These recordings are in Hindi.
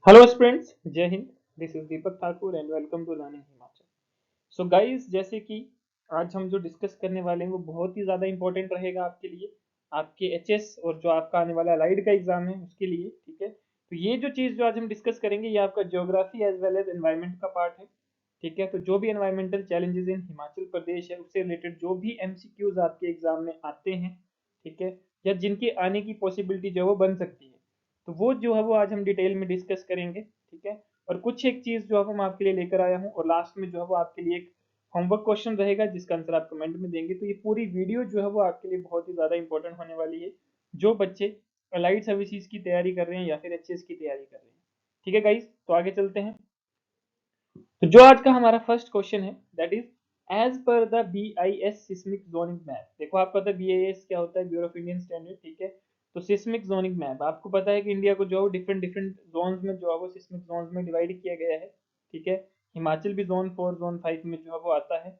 हेलो स्टूडेंट्स, जय हिंद। This is Deepak Thakur and welcome to learning Himachal. So guys, जैसे कि आज हम जो डिस्कस करने वाले हैं वो बहुत ही ज़्यादा इंपॉर्टेंट रहेगा आपके लिए, आपके एचएस और जो आपका आने वाला अलाइड का एग्जाम है उसके लिए। ठीक है, तो ये जो चीज़ जो आज हम डिस्कस करेंगे ये आपका geography as well as environment का पार्ट है। ठीक है, तो जो भी environmental challenges in Himachal Pradesh है उससे रिलेटेड जो भी एमसीक्यूज आपके एग्जाम में आते हैं, ठीक है, या जिनके आने की पॉसिबिलिटी जो है वो बन सकती है, तो वो जो है वो आज हम डिटेल में डिस्कस करेंगे। ठीक है, और कुछ एक चीज जो है मैं आपके लिए लेकर आया हूँ और लास्ट में जो है वो आपके लिए एक होमवर्क क्वेश्चन रहेगा जिसका आंसर आप कमेंट में देंगे। तो ये पूरी वीडियो जो है वो आपके लिए बहुत ही ज्यादा इंपॉर्टेंट होने वाली है, जो बच्चे अलाइड सर्विसेज की तैयारी कर रहे हैं या फिर एचएस की तैयारी कर रहे हैं। ठीक है गाइस, तो आगे चलते हैं। तो जो आज का हमारा फर्स्ट क्वेश्चन है that is as per the BIS seismic zoning map. देखो, आपको पता है बीआईएस क्या होता है, ब्यूरो ऑफ इंडियन स्टैंडर्ड। ठीक है, तो सिस्मिक जोनिंग मैप आपको पता है कि इंडिया को जो है डिफरेंट डिफरेंट जोन्स में जो है वो सिस्मिक जोन्स में डिवाइड किया गया है। ठीक है, हिमाचल भी जोन 4 जोन 5 में जो है वो आता है।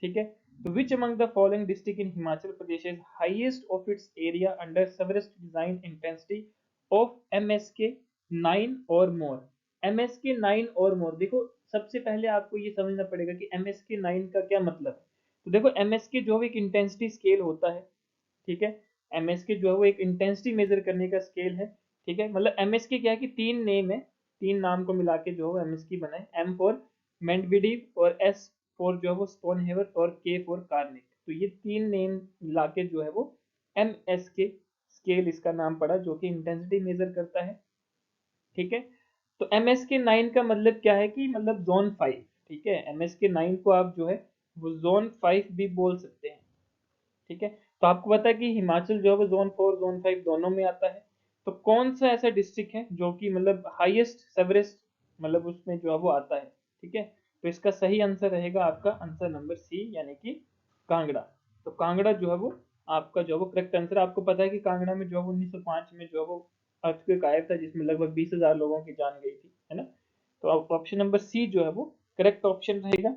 ठीक है, तो which among the following district in Himachal Pradesh is highest of its area under severest design intensity of MSK 9 और मोर। एमएसके 9 और मोर, देखो सबसे पहले आपको ये समझना पड़ेगा कि एमएसके 9 का क्या मतलब है। तो देखो, एमएसके जो है एक इंटेंसिटी स्केल होता है। ठीक है, एमएसके जो है वो एक इंटेंसिटी मेजर करने का स्केल है। ठीक है, मतलब एमएसके क्या है कि तीन नेम है, तीन नाम को मिला के जो है एमएसके बना है। एम फॉर मेंडविडीव, और एस फॉर जो है वो स्टोनहेवर, और के फॉर कार्निक। तो ये तीन नेम मिला के जो है वो एमएसके स्केल इसका नाम पड़ा, जो कि इंटेंसिटी मेजर करता है। ठीक है, तो एमएसके 9 का मतलब क्या है कि मतलब जोन 5। ठीक है, एमएसके 9 को आप जो है वो जोन 5 भी बोल सकते हैं। ठीक है, तो आपको पता है कि हिमाचल जो है वो जोन 4 जोन 5 दोनों में आता है। तो कौन सा ऐसा डिस्ट्रिक्ट है जो कि मतलब हाईएस्ट सेवरेस्ट मतलब उसमें जो है वो आता है। ठीक है, तो इसका सही आंसर रहेगा आपका आंसर नंबर सी, यानी कि कांगड़ा। तो कांगड़ा जो है वो आपका जो है वो करेक्ट आंसर। आपको पता है कि कांगड़ा में जो है 1905 में जो है वो अर्थक्वेक आया था जिसमें लगभग 20,000 लोगों की जान गई थी, है ना। तो ऑप्शन नंबर सी जो है वो करेक्ट ऑप्शन रहेगा।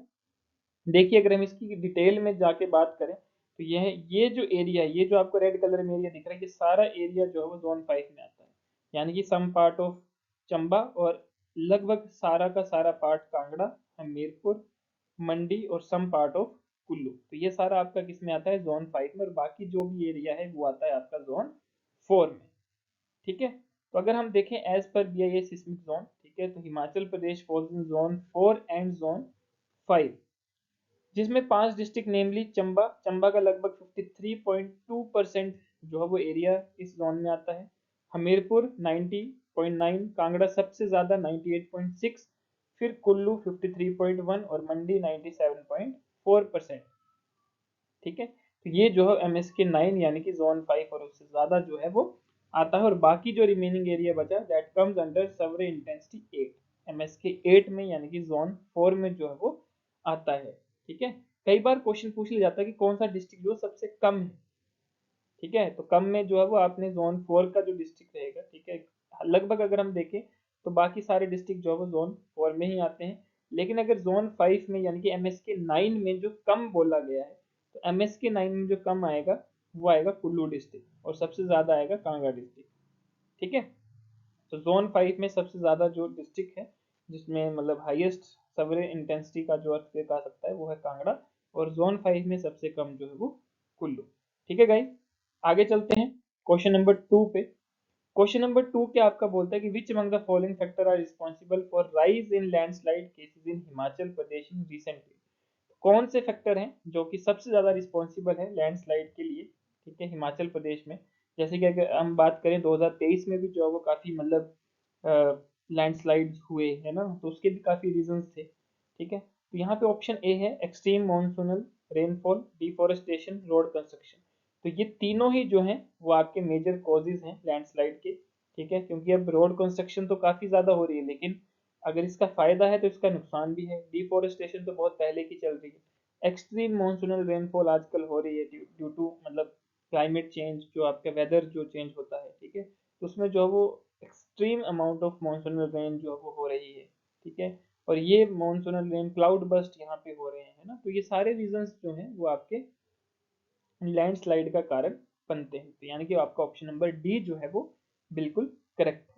देखिए, अगर हम इसकी डिटेल में जाके बात करें तो ये जो एरिया, ये जो आपको रेड कलर में एरिया दिख रहा है, ये सारा एरिया जो है वो जोन 5 में आता है। यानी कि सम पार्ट ऑफ चंबा और लगभग सारा का सारा पार्ट कांगड़ा, हमीरपुर, मंडी और सम पार्ट ऑफ कुल्लू, तो ये सारा आपका किस में आता है, जोन 5 में। और बाकी जो भी एरिया है वो आता है आपका जोन 4 में। ठीक है, तो अगर हम देखें एज पर B I S seismic zone, ठीक है, तो Himachal Pradesh falls in zone 4 and zone 5, जिसमें 5 डिस्ट्रिक्ट नेमली चंबा, चंबा का लगभग 53.2% जो है वो एरिया इस जोन में आता है। हमीरपुर 90.9, कांगड़ा सबसे ज्यादा 98.6, फिर कुल्लू 53.1 और मंडी 97.4%। ठीक है, तो ये जो है एमएसके 9 यानी कि जोन 5 और उससे ज्यादा जो है वो आता है। और बाकी जो रिमेनिंग एरिया बचा that comes under severe intensity 8, MSK 8 में यानी कि जोन 4 में जो है वो आता है। ठीक है, कई बार क्वेश्चन पूछ लिया जाता है कि कौन सा डिस्ट्रिक्ट जो सबसे कम है। ठीक है, तो कम में जो है वो आपने जोन 4 का जो डिस्ट्रिक्ट रहेगा। ठीक है, लगभग अगर हम देखें तो बाकी सारे डिस्ट्रिक्ट जो है वो जोन 4 में ही आते हैं। लेकिन अगर जोन 5 में यानी कि एमएसके 9 में जो कम बोला गया है, तो एमएसके 9 में जो कम आएगा वो आएगा कुल्लू डिस्ट्रिक्ट, और सबसे ज्यादा आएगा कांगड़ा डिस्ट्रिक्ट। ठीक है, तो जोन 5 में सबसे ज्यादा जो डिस्ट्रिक्ट है जिसमें मतलब हाईएस्ट सवरे इंटेंसिटी का जो अर्थक्वेक आ सकता है वो है कांगड़ा, और जोन 5 में सबसे कम जो है वो कुल्लू। ठीक है गाइस, आगे चलते हैं क्वेश्चन नंबर 2 पे। क्वेश्चन नंबर 2 क्या आपका बोलता है कि which among the following factor are responsible for rise in landslide cases in Himachal Pradesh in recently. कौन से फैक्टर हैं जो कि सबसे ज्यादा रिस्पॉन्सिबल है लैंडस्लाइड के लिए, ठीक है, हिमाचल प्रदेश में। जैसे कि अगर हम बात करें 2023 में भी जो है वो काफी मतलब लैंडस्लाइड हुए, है ना, तो उसके भी काफी रीजंस थे। ठीक है, तो यहाँ पे ऑप्शन ए है extreme monsoonal rainfall, deforestation, road construction. तो ये तीनों ही जो हैं वो आपके मेजर कॉजेज हैं लैंडस्लाइड के। ठीक है, क्योंकि अब रोड कंस्ट्रक्शन तो काफी ज्यादा हो रही है, लेकिन अगर इसका फायदा है तो इसका नुकसान भी है। डिफोरेस्टेशन तो बहुत पहले की चल रही है। एक्सट्रीम मॉनसूनल रेनफॉल आजकल हो रही है ड्यू टू मतलब क्लाइमेट चेंज, जो आपका वेदर जो चेंज होता है। ठीक है, तो उसमें जो है वो extreme amount of monsoonal rain जो है वो हो रही है। ठीक है, और ये मॉनसूनल रेन क्लाउड बस्ट यहाँ पे हो रहे हैं, है ना, तो ये सारे रीजंस जो हैं वो आपके लैंडस्लाइड का कारण बनते हैं। तो यानी कि आपका ऑप्शन नंबर डी जो है वो बिल्कुल करेक्ट है।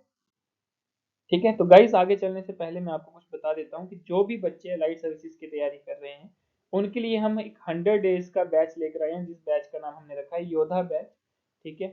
ठीक है। तो गाइस आगे चलने से पहले मैं आपको कुछ बता देता हूँ कि जो भी बच्चे एलाइड सर्विसेज की तैयारी कर रहे हैं उनके लिए हम एक 100 डेज का बैच लेकर आए हैं, जिस बैच का नाम हमने रखा है योद्धा बैच। ठीक है,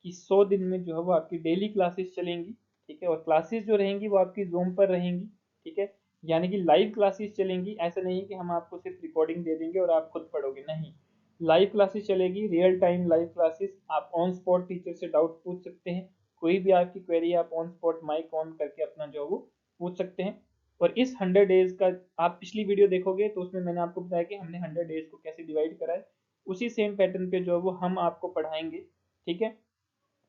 कि 100 दिन में जो है वो आपकी डेली क्लासेस चलेंगी। ठीक है, और क्लासेस जो रहेंगी वो आपकी जूम पर रहेंगी। ठीक है, यानी कि लाइव क्लासेस चलेंगी। ऐसा नहीं है कि हम आपको सिर्फ रिकॉर्डिंग दे देंगे और आप खुद पढ़ोगे, नहीं, लाइव क्लासेस चलेगी, रियल टाइम लाइव क्लासेस। आप ऑन स्पॉट टीचर से डाउट पूछ सकते हैं, कोई भी आपकी क्वेरी आप ऑन स्पॉट माइक ऑन करके अपना जो वो पूछ सकते हैं। और इस 100 डेज का आप पिछली वीडियो देखोगे तो उसमें मैंने आपको बताया कि हमने 100 डेज को कैसे डिवाइड करा है, उसी सेम पैटर्न पे जो वो हम आपको पढ़ाएंगे। ठीक है,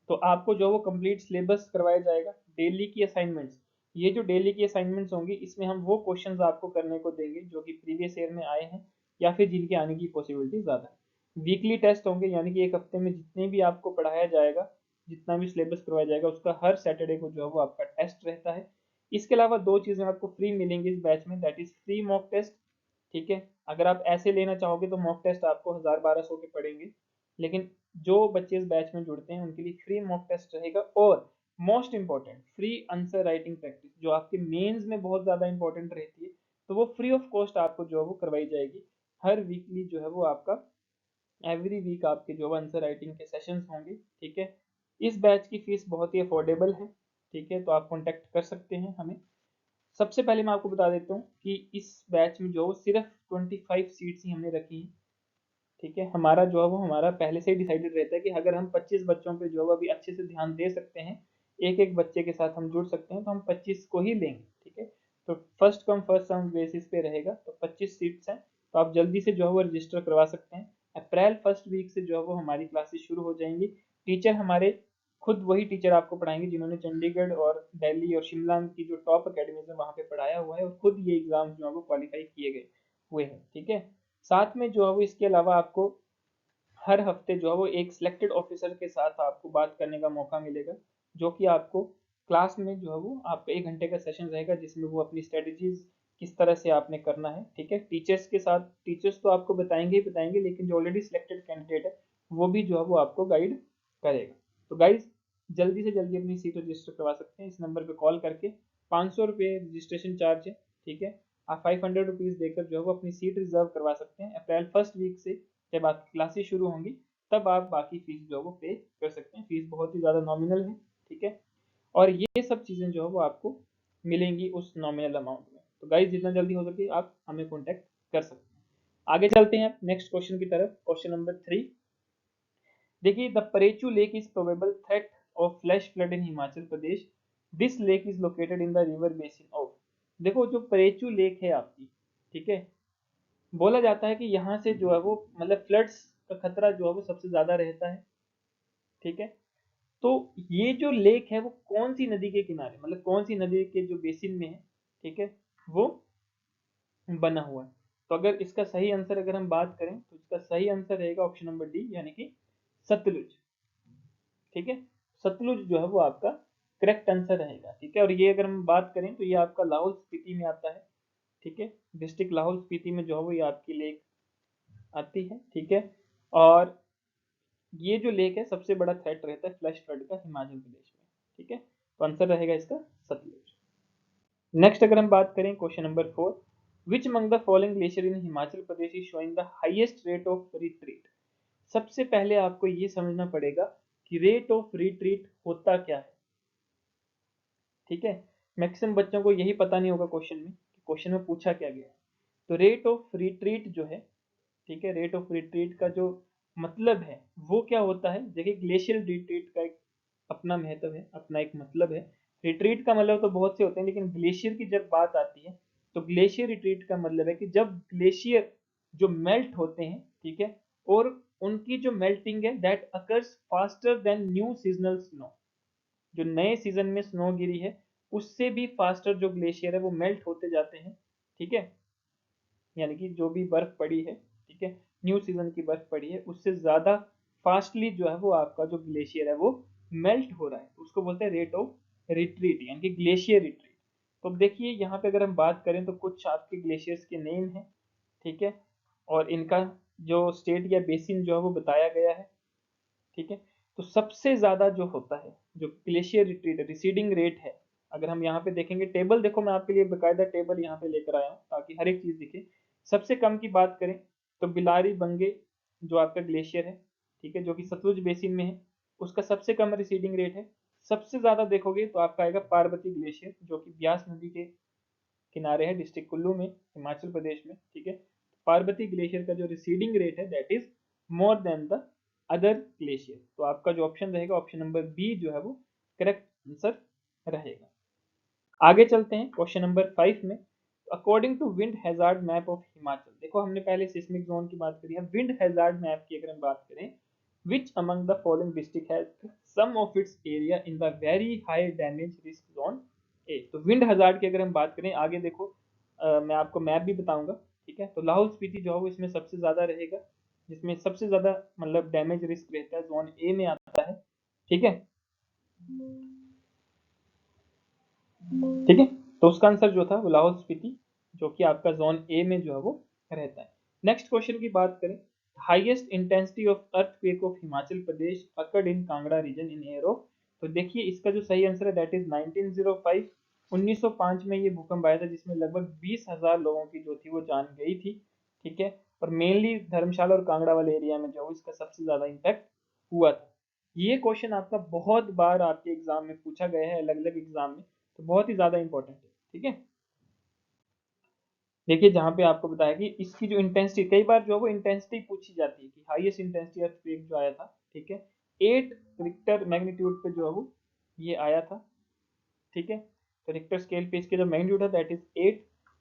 तो आपको जो वो कंप्लीट सिलेबस करवाया जाएगा, डेली की असाइनमेंट्स। ये जो डेली की असाइनमेंट्स होंगी इसमें हम वो क्वेश्चंस आपको करने को देंगे जो कि प्रीवियस ईयर में आए हैं या फिर जिनके आने की पॉसिबिलिटी ज़्यादा है। वीकली टेस्ट होंगे, यानी कि एक हफ्ते में जितने भी आपको पढ़ाया जाएगा, जितना भी सिलेबस करवाया जाएगा, उसका हर सैटरडे को जो है वो आपका टेस्ट रहता है। इसके अलावा दो चीज़ें आपको फ्री मिलेंगी इस बैच में, that is free mock test. ठीक है, अगर आप ऐसे लेना चाहोगे तो मॉक टेस्ट आपको 1000-1200 के पड़ेंगे, लेकिन जो बच्चे इस बैच में जुड़ते हैं उनके लिए फ्री मॉक टेस्ट रहेगा। और most important free answer writing practice, जो आपके मेंस में बहुत ज़्यादा इंपॉर्टेंट रहती है, तो वो फ्री ऑफ कॉस्ट आपको जो है वो करवाई जाएगी। हर वीकली जो है वो आपका, एवरी वीक आपके जो आंसर राइटिंग के सेशंस होंगे। ठीक है, इस बैच की फीस बहुत ही अफोर्डेबल है। ठीक है, तो आप कॉन्टैक्ट कर सकते हैं हमें। सबसे पहले मैं आपको बता देता हूँ कि इस बैच में जो सिर्फ 25 सीट्स ही हमने रखी हैं। ठीक है, हमारा जो है वो हमारा पहले से ही डिसाइडेड रहता है कि अगर हम 25 बच्चों पे जो है वो अभी अच्छे से ध्यान दे सकते हैं, एक एक बच्चे के साथ हम जुड़ सकते हैं, तो हम 25 को ही लेंगे। ठीक है, तो first come first serve basis पे रहेगा, तो 25 सीट्स हैं, तो आप जल्दी से जो है वो रजिस्टर करवा सकते हैं। अप्रैल फर्स्ट वीक से जो है वो हमारी क्लासेस शुरू हो जाएंगी। टीचर हमारे खुद वही टीचर आपको पढ़ाएंगे जिन्होंने चंडीगढ़ और दिल्ली और शिमला की जो टॉप अकेडमीज है वहाँ पे पढ़ाया हुआ है, और खुद ये एग्जाम जो है वो क्वालिफाई किए गए हुए हैं। ठीक है, साथ में जो है वो इसके अलावा आपको हर हफ्ते जो है वो एक सिलेक्टेड ऑफिसर के साथ आपको बात करने का मौका मिलेगा, जो कि आपको क्लास में जो है वो आपका 1 घंटे का सेशन रहेगा, जिसमें वो अपनी स्ट्रेटजीज किस तरह से आपने करना है। ठीक है, टीचर्स के साथ, टीचर्स तो आपको बताएंगे ही बताएंगे, लेकिन जो ऑलरेडी सिलेक्टेड कैंडिडेट है वो भी जो है वो आपको गाइड करेगा। तो गाइज जल्दी से जल्दी अपनी सीट रजिस्टर करवा सकते हैं इस नंबर पर कॉल करके। 500 रुपये रजिस्ट्रेशन चार्ज है। ठीक है, आप 500 रुपीज़ देकर जो है वो अपनी सीट रिजर्व करवा सकते हैं। अप्रैल फर्स्ट वीक से जब आपकी क्लासेस शुरू होंगी तब आप बाकी फीस जो है वो पे कर सकते हैं। फीस बहुत ही ज़्यादा नॉमिनल है। ठीक है, और ये सब चीज़ें जो है वो आपको मिलेंगी उस नॉमिनल अमाउंट में। तो गाइज जितना जल्दी हो सके आप हमें कॉन्टैक्ट कर सकते हैं। आगे चलते हैं नेक्स्ट क्वेश्चन की तरफ। क्वेश्चन नंबर 3, देखिए, the Parechu lake is probable threat of flash flood in Himachal Pradesh. This lake is located in the river basin of. देखो, जो परेचू लेक है आपकी, ठीक है, बोला जाता है कि यहाँ से जो है वो मतलब फ्लड्स का खतरा जो है वो सबसे ज्यादा रहता है। ठीक है, तो ये जो लेक है वो कौन सी नदी के किनारे, मतलब कौन सी नदी के जो बेसिन में है, ठीक है, वो बना हुआ है। तो अगर इसका सही आंसर अगर हम बात करें तो इसका सही आंसर रहेगा ऑप्शन नंबर डी, यानी कि सतलुज। ठीक है, सतलुज जो है वो आपका करेक्ट आंसर रहेगा। ठीक है, और ये अगर हम बात करें तो ये आपका लाहौल स्पीति में आता है। ठीक है, डिस्ट्रिक्ट लाहौल स्पीति में जो है वो ये आपकी लेक आती है। ठीक है, और ये जो लेक है सबसे बड़ा थ्रेट रहता है फ्लैश फ्लड का हिमाचल प्रदेश में। ठीक है, तो आंसर रहेगा इसका सतलुज। नेक्स्ट अगर हम बात करें question number 4, which among the following glacier in Himachal Pradesh is showing the highest rate of retreat. सबसे पहले आपको ये समझना पड़ेगा कि रेट ऑफ रिट्रीट होता क्या है। ठीक है, मैक्सिमम बच्चों को यही पता नहीं होगा क्वेश्चन में कि क्वेश्चन में पूछा क्या गया है। तो रेट ऑफ रिट्रीट जो है, ठीक है, रेट ऑफ रिट्रीट का जो मतलब है वो क्या होता है। देखिए, ग्लेशियल रिट्रीट का एक अपना महत्व है, अपना एक मतलब है। रिट्रीट का मतलब तो बहुत से होते हैं, लेकिन ग्लेशियर की जब बात आती है तो ग्लेशियर रिट्रीट का मतलब है कि जब ग्लेशियर जो मेल्ट होते हैं, ठीक है, और उनकी जो मेल्टिंग है that occurs faster than new seasonal snow. जो नए सीजन में स्नो गिरी है उससे भी फास्टर जो ग्लेशियर है वो मेल्ट होते जाते हैं। ठीक है, यानी कि जो भी बर्फ पड़ी है, ठीक है, न्यू सीजन की बर्फ पड़ी है, उससे ज्यादा फास्टली जो है वो आपका जो ग्लेशियर है वो मेल्ट हो रहा है, उसको बोलते हैं रेट ऑफ रिट्रीट, यानी कि ग्लेशियर रिट्रीट। तो देखिए यहाँ पे अगर हम बात करें तो कुछ आपके ग्लेशियर्स के नेम हैं। ठीक है, और इनका जो स्टेट या बेसिन जो है वो बताया गया है। ठीक है, तो सबसे ज्यादा जो होता है, जो ग्लेशियर रिट्रीट रिसीडिंग रेट है, अगर हम यहाँ पे देखेंगे टेबल, देखो मैं आपके लिए बेकायदा टेबल यहाँ पे लेकर आया हूँ ताकि हर एक चीज दिखे। सबसे कम की बात करें तो बिलारी बंगे जो आपका ग्लेशियर है, ठीक है, जो कि सतलुज बेसिन में है, उसका सबसे कम रिसीडिंग रेट है। सबसे ज्यादा देखोगे तो आपका आएगा पार्वती ग्लेशियर जो कि ब्यास नदी के किनारे है, डिस्ट्रिक्ट कुल्लू में, हिमाचल प्रदेश में, ठीक है। पार्वती ग्लेशियर का जो रिसीडिंग रेट है that is more than the other glacier. तो आपका जो ऑप्शन रहेगा ऑप्शन नंबर बी जो है वो करेक्ट आंसर रहेगा। आगे चलते हैं क्वेश्चन नंबर 5 में। According to wind hazard map of Himachal, देखो हमने पहले सिस्मिक जोन की बात करी है, विंड हैजार्ड मैप की अगर हम बात करें, which among the following district has some of its area in the very high damage risk zone A। तो विंड हजार्ड की अगर हम बात करें, आगे देखो मैं आपको मैप भी बताऊंगा, ठीक है। तो लाहौल स्पीति जो है वो इसमें सबसे ज्यादा रहेगा, जिसमें सबसे ज्यादा मतलब डैमेज रिस्क रहता है, जोन ए में आता है, ठीक है, ठीक है। तो उसका आंसर जो था वो लाहौल स्पीति जो कि आपका जोन ए में जो है वो रहता है। नेक्स्ट क्वेश्चन की बात करें, highest intensity of earthquake of Himachal Pradesh occurred in Kangra region in year of. तो देखिए इसका जो सही आंसर है दैट इज 1905। 1905 में ये भूकंप आया था जिसमें लगभग 20,000 लोगों की जो थी वो जान गई थी, ठीक है। और मेनली धर्मशाला और कांगड़ा वाले एरिया में जो इसका सबसे ज्यादा इम्पैक्ट हुआ था। ये क्वेश्चन आपका बहुत बार आपके एग्जाम में पूछा गया है, अलग अलग एग्जाम में, तो बहुत ही ज्यादा इंपॉर्टेंट है, ठीक है। देखिए जहां पे आपको बताया कि इसकी जो इंटेंसिटी, कई बार जो है वो इंटेंसिटी पूछी जाती है कि हाईएस्ट इंटेंसिटी अर्थक्वेक जो आया था, ठीक है, 8 रिक्टर मैग्नीट्यूड पे जो है वो ये आया था, ठीक है। तो रिक्टर स्केल पे इसके जो मैग्नीट्यूड है दैट इज 8।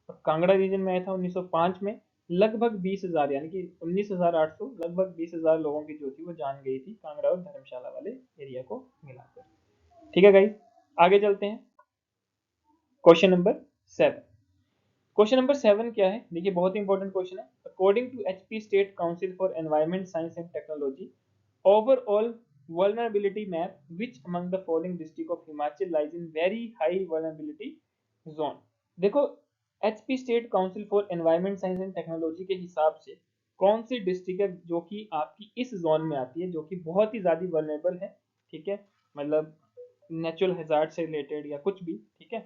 और कांगड़ा रीजन में आया था 1905 में, लगभग 20,000 यानी कि 19,800, लगभग 20,000 लोगों की जो थी वो जान गई थी कांगड़ा और धर्मशाला वाले एरिया को मिलाकर, ठीक है गाइस। आगे चलते हैं क्वेश्चन नंबर 7। क्वेश्चन नंबर 7 क्या है, देखिए बहुत ही इंपॉर्टेंट क्वेश्चन है। According to HP state council for environment science and technology overall vulnerability map, which among the following district of Himachal lies in very high vulnerability zone। देखो HP state council for environment science and technology के हिसाब से कौन सी डिस्ट्रिक्ट है जो कि आपकी इस जोन में आती है, जो कि बहुत ही ज्यादा वल्नरेबल है, ठीक है, मतलब नेचुरल हैजार्ड से रिलेटेड या कुछ भी, ठीक है।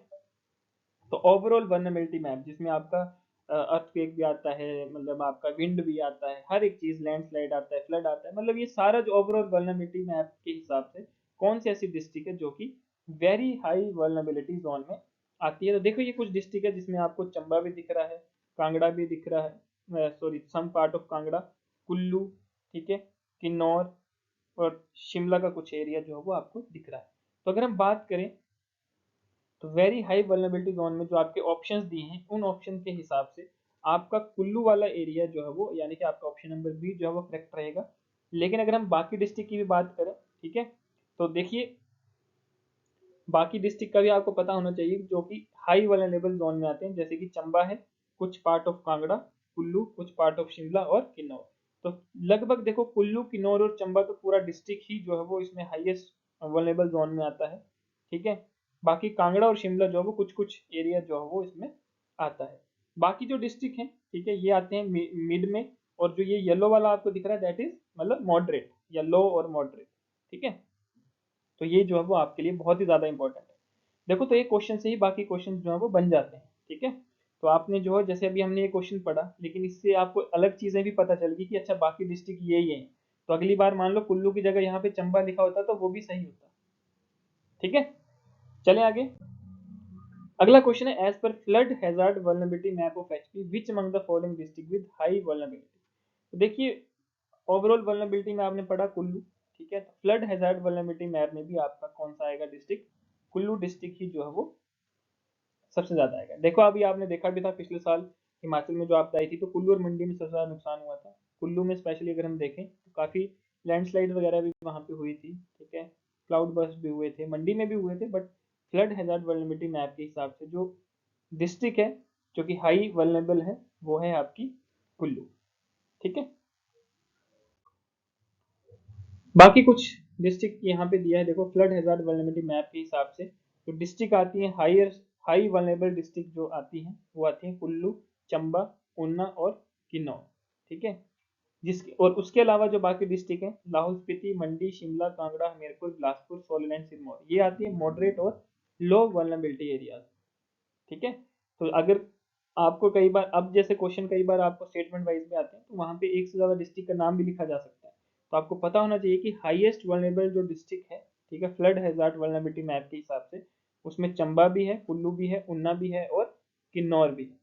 तो ओवरऑल वर्नेबिलिटी मैप जिसमें आपका अर्थक्वेक भी आता है, मतलब आपका विंड भी आता है, हर एक चीज, लैंडस्लाइड आता है, फ्लड आता है, मतलब ये सारा जो ओवरऑल वर्नेबिलिटी मैप के हिसाब से कौन सी ऐसी डिस्ट्रिक्ट है जो कि वेरी हाई वर्नेबिलिटी जोन में आती है। तो देखो ये कुछ डिस्ट्रिक्ट है जिसमें आपको चंबा भी दिख रहा है, कांगड़ा भी दिख रहा है, sorry some part of Kangra, Kullu, ठीक है, किन्नौर और शिमला का कुछ एरिया जो है वो आपको दिख रहा है। तो अगर हम बात करें तो वेरी हाई वल्नरेबिलिटी जोन में जो आपके ऑप्शंस दिए हैं उन ऑप्शन के हिसाब से आपका कुल्लू वाला एरिया जो है वो, यानी कि आपका ऑप्शन नंबर बी जो है वो करेक्ट रहेगा। लेकिन अगर हम बाकी डिस्ट्रिक्ट की भी बात करें, ठीक है, तो देखिए बाकी डिस्ट्रिक्ट का भी आपको पता होना चाहिए जो कि हाई वल्नरेबल जोन में आते हैं, जैसे कि चंबा है, कुछ पार्ट ऑफ कांगड़ा, कुल्लू, कुछ पार्ट ऑफ शिमला और किन्नौर। तो लगभग देखो कुल्लू, किन्नौर और चंबा तो पूरा डिस्ट्रिक्ट ही जो है वो इसमें हाईएस्ट वल्नरेबल जोन में आता है, ठीक है। बाकी कांगड़ा और शिमला जो है वो कुछ कुछ एरिया जो है वो इसमें आता है। बाकी जो डिस्ट्रिक्ट हैं, ठीक है, ये आते हैं मिड में, और जो ये येलो वाला आपको दिख रहा है दैट इज मतलब मॉडरेट या लो और मॉडरेट, ठीक है। तो ये जो है वो आपके लिए बहुत ही ज्यादा इंपॉर्टेंट है। देखो तो एक क्वेश्चन से ही बाकी क्वेश्चन जो है वो बन जाते हैं, ठीक है। तो आपने जो है जैसे अभी हमने ये क्वेश्चन पढ़ा, लेकिन इससे आपको अलग चीजें भी पता चल गई कि अच्छा बाकी डिस्ट्रिक्ट ये हैं। तो अगली बार मान लो कुल्लू की जगह यहाँ पे चंबा लिखा होता तो वो भी सही होता, ठीक है। चलें आगे। अगला क्वेश्चन है as per flood hazard vulnerability map of HP which among the following district with high vulnerability. तो देखिए ओवरऑल वल्नरेबिलिटी में आपने पढ़ा कुल्लू, ठीक है, तो फ्लड हैजार्ड वल्नरेबिलिटी मैप में भी आपका कौन सा आएगा डिस्ट्रिक्ट, कुल्लू डिस्ट्रिक्ट ही जो है वो सबसे ज्यादा आएगा। देखो अभी आपने देखा भी था पिछले साल हिमाचल में जो आपदा आई थी तो कुल्लू और मंडी में सबसे ज्यादा नुकसान हुआ था। कुल्लू में स्पेशली अगर हम देखें तो काफी लैंडस्लाइड वगैरह भी वहां पे हुई थी, ठीक है, क्लाउड बर्स्ट भी हुए थे, मंडी में भी हुए थे, but flood hazard vulnerability map के हिसाब से जो डिस्ट्रिक्ट है जो कि हाई वल्नरेबल है वो है आपकी कुल्लू, ठीक है। बाकी कुछ डिस्ट्रिक्ट यहाँ पे दिया है, देखो फ्लड हैजार्ड वल्नरेबिलिटी मैप के हिसाब से जो डिस्ट्रिक्ट आती है हायर हाई वल्नरेबल डिस्ट्रिक्ट जो आती हैं वो आती हैं कुल्लू, चंबा, ऊना और किन्नौर, ठीक है। जिसके और उसके अलावा जो बाकी डिस्ट्रिक्ट हैं लाहौल स्पीति, मंडी, शिमला, कांगड़ा, हमीरपुर, बिलासपुर, सोलन एंड सिरमौर, ये आती है मॉडरेट और लो वल्नरेबिलिटी एरियाज। ठीक है, तो अगर आपको कई बार, अब जैसे क्वेश्चन कई बार आपको स्टेटमेंट वाइज में आते हैं, तो वहाँ पे एक से ज़्यादा डिस्ट्रिक्ट का नाम भी लिखा जा सकता है। तो आपको पता होना चाहिए कि हाईएस्ट वल्नरेबल जो डिस्ट्रिक्ट है, ठीक है, फ्लड हैजार्ड वल्नरेबिलिटी मैप के हिसाब से, उसमें चंबा भी है, कुल्लू भी है, उन्ना भी है और किन्नौर भी है।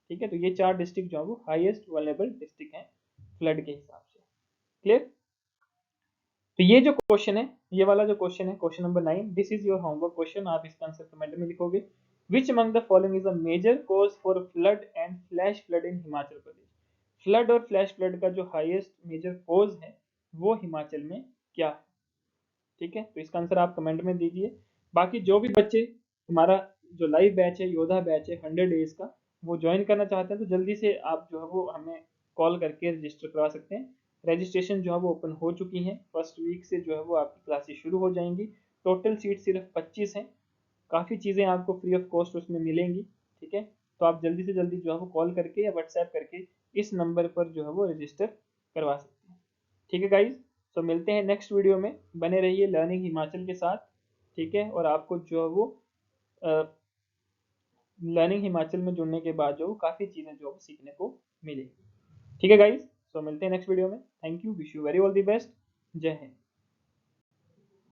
ठीक है, तो ये 4 डिस्ट्रिक्ट जो है वो हाईएस्ट वल्नरेबल डिस्ट्रिक्ट हैं फ्लड के हिसाब से। क्लियर? तो ये जो क्वेश्चन है, ये वाला जो क्वेश्चन है, question number 9, this is your homework question. आप इसका आंसर कमेंट में लिखोगे। Which among the following is a major cause for flood and flash flood in Himachal Pradesh? Flood और फ्लैश फ्लड का जो हाईएस्ट मेजर कॉज है वो हिमाचल में क्या है? ठीक है, तो इसका आंसर आप कमेंट में दीजिए। बाकी जो भी बच्चे हमारा जो लाइव बैच है, योद्धा बैच है 100 डेज का, वो ज्वाइन करना चाहते हैं तो जल्दी से आप जो है वो हमें कॉल करके रजिस्टर करवा सकते हैं। रजिस्ट्रेशन जो है वो ओपन हो चुकी है, फर्स्ट वीक से जो है वो आपकी क्लासेस शुरू हो जाएंगी। टोटल सीट सिर्फ 25 हैं। काफ़ी चीज़ें आपको फ्री ऑफ कॉस्ट उसमें मिलेंगी। ठीक है, तो आप जल्दी से जल्दी जो है वो कॉल करके या व्हाट्सएप करके इस नंबर पर जो है वो रजिस्टर करवा सकते हैं। ठीक है गाइज, तो मिलते हैं नेक्स्ट वीडियो में। बने रहिए लर्निंग हिमाचल के साथ। ठीक है, और आपको जो है वो लर्निंग हिमाचल में जुड़ने के बाद जो काफ़ी चीज़ें जो सीखने को मिलेगी। ठीक है गाइज, तो मिलते हैं नेक्स्ट वीडियो में। Thank you, wish you very all the best. जय हिंद।